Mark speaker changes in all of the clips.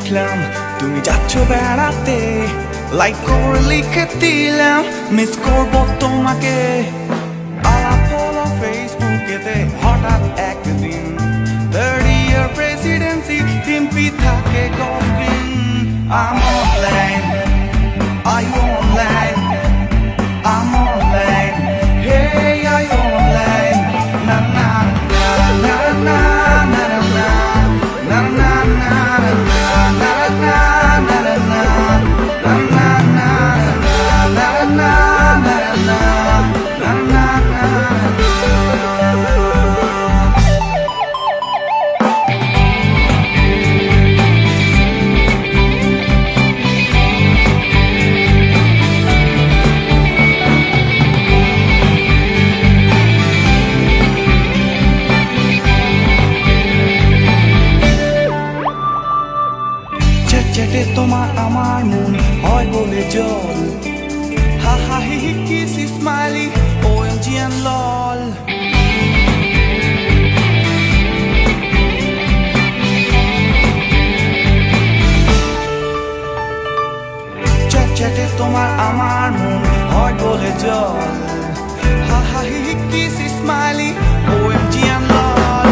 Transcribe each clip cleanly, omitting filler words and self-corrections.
Speaker 1: দেখলাম তুমি যাচ্ছ বেড়াতে, লাইক করে লিখে দিলাম মিস করবো তোমাকে। আলাপ হলো ফেসবুকেতে হঠাৎ একদিন, 30-year presidency ডিম্পি থাকে gold green। I'm online, are you online? I'm online, hey are you online? Na na na na na na na na na na na na চেটে তোমার আমার মন হয় বলে জল, হা হা হি হি kissy smiley OMG and lol। চেটে তোমার আমার মন হয় বলে জল, হা হা হি হি kissy smiley OMG and lol।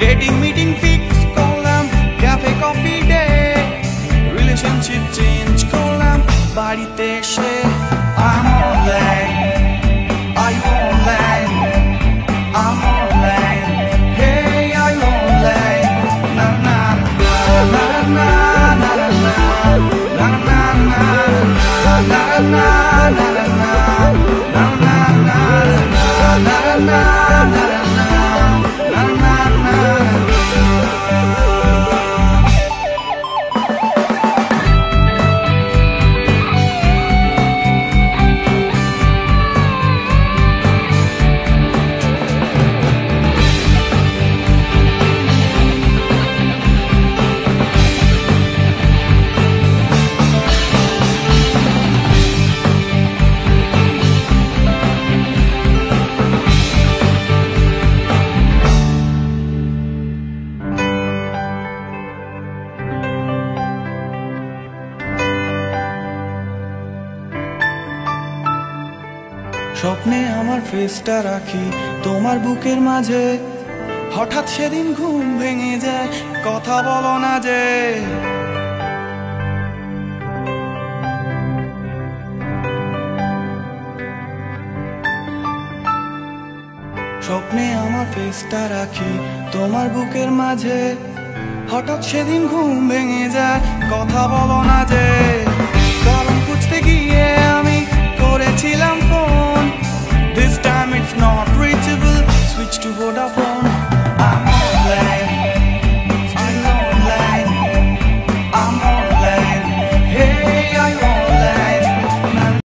Speaker 1: Dating meeting fix করলাম, Cafe Coffee Day, relationship change করলাম বাড়িতে এসে। I'm online, are you online? I'm online, hey are you online? Na na na na na na na na na na na na স্বপ্নে আমার ফেসটা রাখি তোমার বুকের মাঝে, হঠাৎ সেদিন ঘুম ভেঙে যায় কথা বলো না যে। স্বপ্নে আমার ফেসটা রাখি তোমার বুকের মাঝে, হঠাৎ সেদিন ঘুম ভেঙে যায় কথা বলো না যে। কারণ খুঁজতে গিয়ে আমি করেছিলাম phone, this time it's not